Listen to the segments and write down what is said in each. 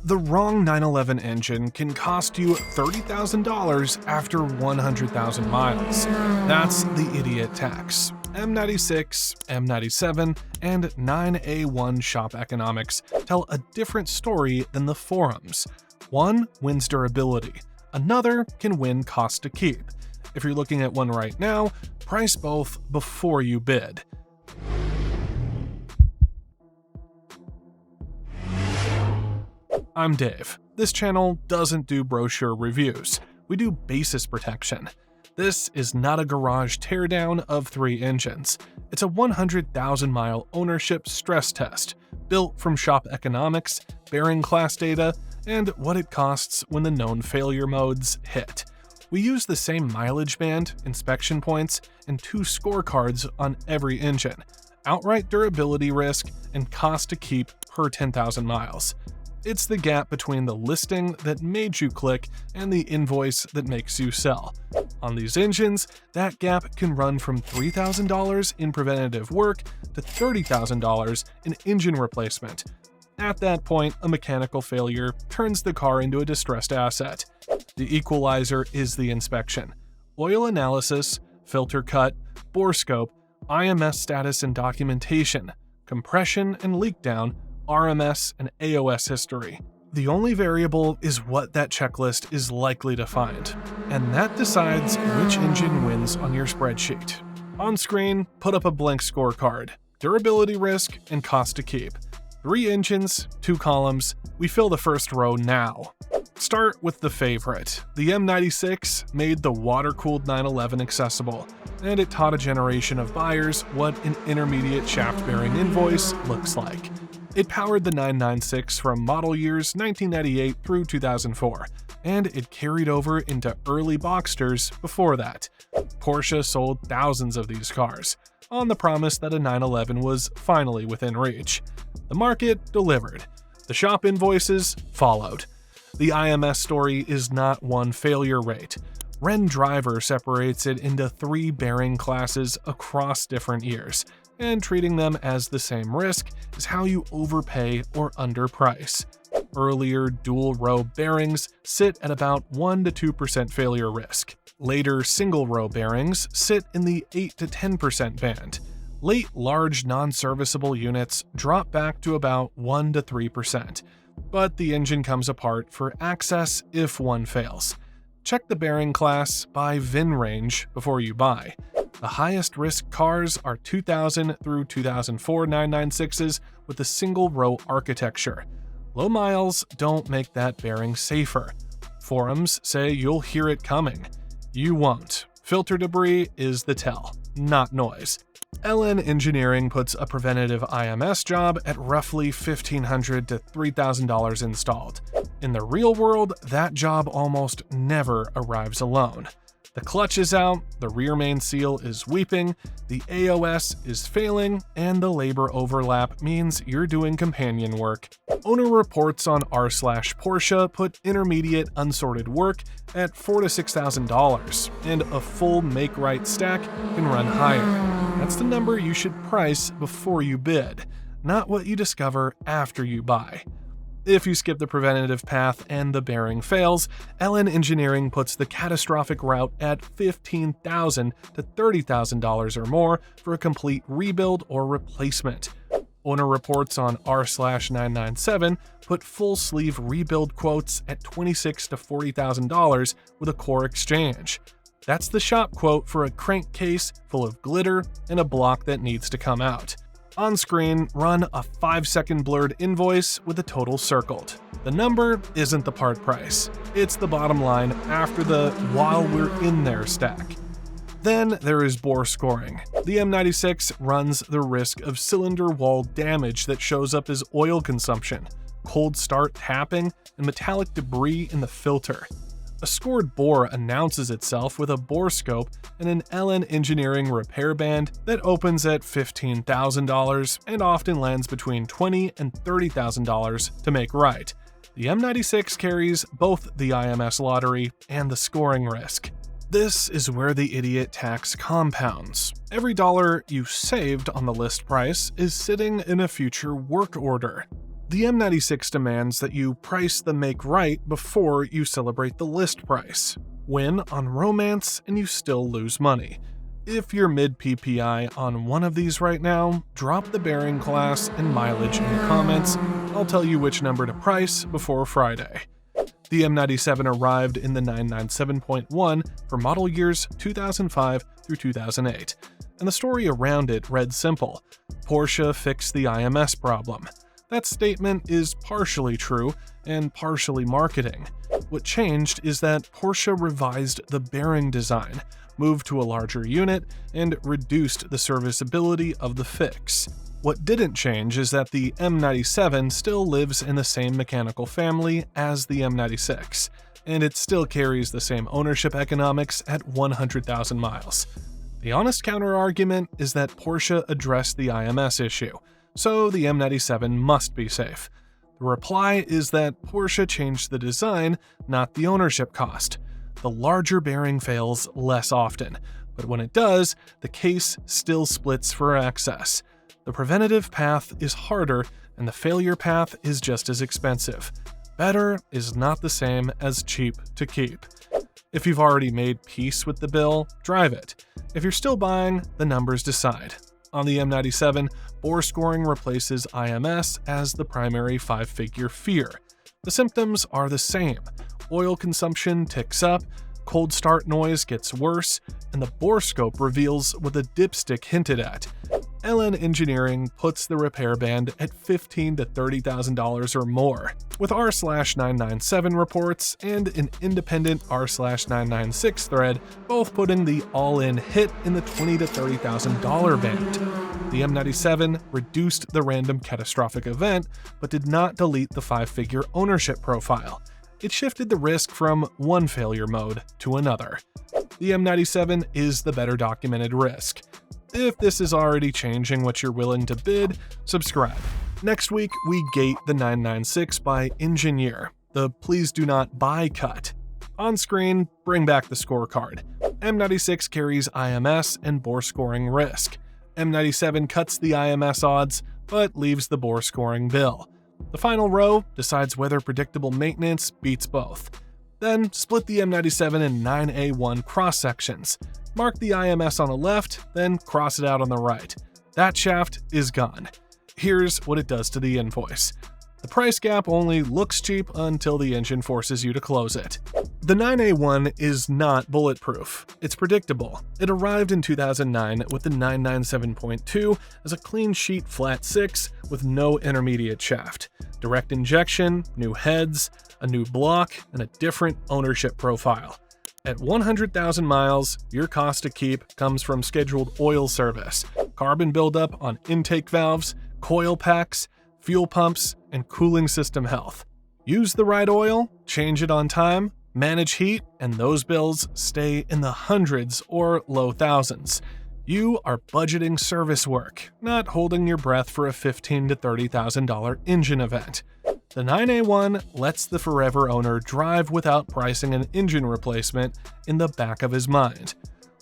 The wrong 911 engine can cost you $30,000 after 100,000 miles. That's the idiot tax. M96, M97, and 9A1 shop economics tell a different story than the forums. One wins durability, another can win cost to keep. If you're looking at one right now, price both before you bid. I'm Dave. This channel doesn't do brochure reviews. We do basis protection. This is not a garage teardown of 3 engines. It's a 100,000-mile ownership stress test, built from shop economics, bearing class data, and what it costs when the known failure modes hit. We use the same mileage band, inspection points, and 2 scorecards on every engine: outright durability risk and cost to keep per 10,000 miles. It's the gap between the listing that made you click and the invoice that makes you sell. On these engines, that gap can run from $3,000 in preventative work to $30,000 in engine replacement. At that point, a mechanical failure turns the car into a distressed asset. The equalizer is the inspection. Oil analysis, filter cut, bore scope, IMS status and documentation, compression and leak down, RMS and AOS history. The only variable is what that checklist is likely to find, and that decides which engine wins on your spreadsheet. On screen, put up a blank scorecard: durability risk and cost to keep. 3 engines, 2 columns. We fill the first row now. Start with the favorite. The M96 made the water-cooled 911 accessible, and it taught a generation of buyers what an intermediate shaft-bearing invoice looks like. It powered the 996 from model years 1998 through 2004, and it carried over into early Boxsters before that. Porsche sold thousands of these cars, on the promise that a 911 was finally within reach. The market delivered. The shop invoices followed. The IMS story is not one failure rate. Ren Driver separates it into 3 bearing classes across different years, and treating them as the same risk is how you overpay or underprice. Earlier dual-row bearings sit at about 1 to 2% failure risk. Later single-row bearings sit in the 8 to 10% band. Late large non-serviceable units drop back to about 1 to 3%, but the engine comes apart for access if one fails. Check the bearing class by VIN range before you buy. The highest risk cars are 2000 through 2004 996s with a single row architecture. Low miles don't make that bearing safer. Forums say you'll hear it coming. You won't. Filter debris is the tell, not noise. LN Engineering puts a preventative IMS job at roughly $1,500 to $3,000 installed. In the real world, that job almost never arrives alone. The clutch is out, the rear main seal is weeping, the AOS is failing, and the labor overlap means you're doing companion work. Owner reports on r/Porsche put intermediate unsorted work at $4,000 to $6,000, and a full make-right stack can run higher. That's the number you should price before you bid, not what you discover after you buy. If you skip the preventative path and the bearing fails, LN Engineering puts the catastrophic route at $15,000 to $30,000 or more for a complete rebuild or replacement. Owner reports on r/997 put full sleeve rebuild quotes at $26,000 to $40,000 with a core exchange. That's the shop quote for a crankcase full of glitter and a block that needs to come out. On screen, run a 5-second blurred invoice with the total circled. The number isn't the part price. It's the bottom line after the "while we're in there" stack. Then there is bore scoring. The M96 runs the risk of cylinder wall damage that shows up as oil consumption, cold start tapping, and metallic debris in the filter. A scored bore announces itself with a bore scope and an LN Engineering repair band that opens at $15,000 and often lands between $20,000 and $30,000 to make right. The M96 carries both the IMS lottery and the scoring risk. This is where the idiot tax compounds. Every dollar you saved on the list price is sitting in a future work order. The M96 demands that you price the make right before you celebrate the list price. Win on romance and you still lose money. If you're mid PPI on one of these right now, drop the bearing class and mileage in the comments. I'll tell you which number to price before Friday. The M97 arrived in the 997.1 for model years 2005 through 2008, and the story around it read simple: Porsche fixed the IMS problem. That statement is partially true and partially marketing. What changed is that Porsche revised the bearing design, moved to a larger unit, and reduced the serviceability of the fix. What didn't change is that the M97 still lives in the same mechanical family as the M96, and it still carries the same ownership economics at 100,000 miles. The honest counter-argument is that Porsche addressed the IMS issue, so the M97 must be safe. The reply is that Porsche changed the design, not the ownership cost. The larger bearing fails less often, but when it does, the case still splits for access. The preventative path is harder, and the failure path is just as expensive. Better is not the same as cheap to keep. If you've already made peace with the bill, drive it. If you're still buying, the numbers decide. On the M97, bore scoring replaces IMS as the primary 5-figure fear. The symptoms are the same. Oil consumption ticks up, cold start noise gets worse, and the bore scope reveals what the dipstick hinted at. LN Engineering puts the repair band at $15,000 to $30,000 or more, with r/997 reports and an independent r/996 thread both putting the all-in hit in the $20,000 to $30,000 band. The M97 reduced the random catastrophic event, but did not delete the 5-figure ownership profile. It shifted the risk from one failure mode to another. The M97 is the better documented risk. If this is already changing what you're willing to bid, subscribe. Next week, we gate the 996 by Engineer, the please do not buy cut. On screen, bring back the scorecard. M96 carries IMS and bore scoring risk. M97 cuts the IMS odds, but leaves the bore scoring bill. The final row decides whether predictable maintenance beats both. Then split the M97 in 9A1 cross-sections. Mark the IMS on the left, then cross it out on the right. That shaft is gone. Here's what it does to the invoice. The price gap only looks cheap until the engine forces you to close it. The 9A1 is not bulletproof. It's predictable. It arrived in 2009 with the 997.2 as a clean sheet flat 6 with no intermediate shaft. Direct injection, new heads, a new block, and a different ownership profile. At 100,000 miles, your cost to keep comes from scheduled oil service, carbon buildup on intake valves, coil packs, fuel pumps, and cooling system health. Use the right oil, change it on time, manage heat, and those bills stay in the hundreds or low thousands. You are budgeting service work, not holding your breath for a $15,000 to $30,000 engine event. The 9A1 lets the forever owner drive without pricing an engine replacement in the back of his mind.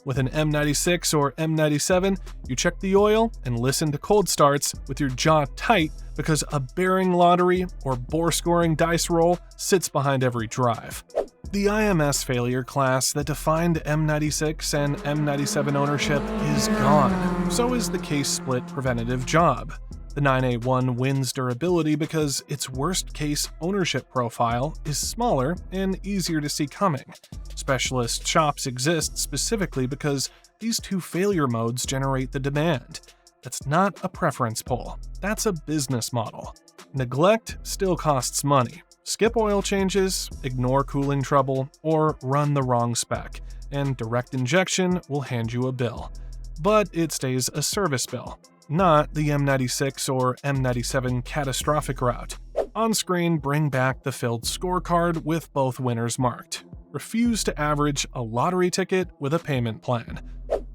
With an M96 or M97, you check the oil and listen to cold starts with your jaw tight because a bearing lottery or bore scoring dice roll sits behind every drive. The IMS failure class that defined M96 and M97 ownership is gone. So is the case split preventative job. The 9A1 wins durability because its worst-case ownership profile is smaller and easier to see coming. Specialist shops exist specifically because these two failure modes generate the demand. That's not a preference poll. That's a business model. Neglect still costs money. Skip oil changes, ignore cooling trouble, or run the wrong spec, and direct injection will hand you a bill. But it stays a service bill, not the M96 or M97 catastrophic route. On screen, bring back the filled scorecard with both winners marked. Refuse to average a lottery ticket with a payment plan.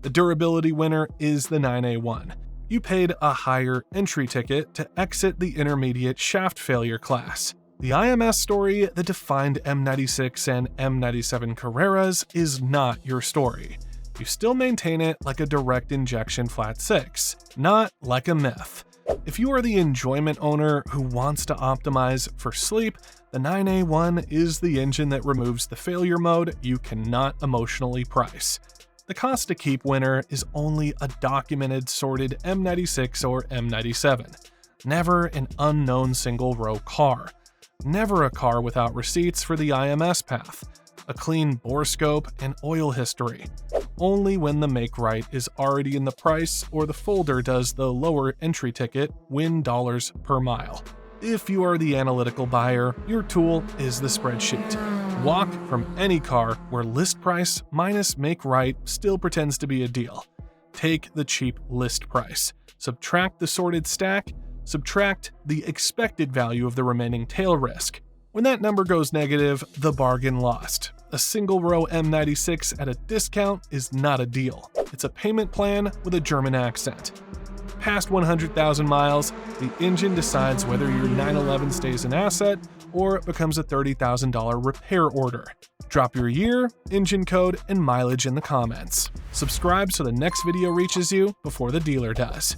The durability winner is the 9A1. You paid a higher entry ticket to exit the intermediate shaft failure class. The IMS story that defined M96 and M97 Carreras is not your story. You still maintain it like a direct injection flat 6, not like a myth. If you are the enjoyment owner who wants to optimize for sleep, the 9A1 is the engine that removes the failure mode you cannot emotionally price. The cost to keep winner is only a documented sorted M96 or M97. Never an unknown single-row car. Never a car without receipts for the IMS path, a clean bore scope, and oil history. Only when the make right is already in the price or the folder does the lower entry ticket win dollars per mile. If you are the analytical buyer, your tool is the spreadsheet. Walk from any car where list price minus make right still pretends to be a deal. Take the cheap list price, subtract the sorted stack, subtract the expected value of the remaining tail risk. When that number goes negative, the bargain lost. A single-row M96 at a discount is not a deal. It's a payment plan with a German accent. Past 100,000 miles, the engine decides whether your 911 stays an asset or it becomes a $30,000 repair order. Drop your year, engine code, and mileage in the comments. Subscribe so the next video reaches you before the dealer does.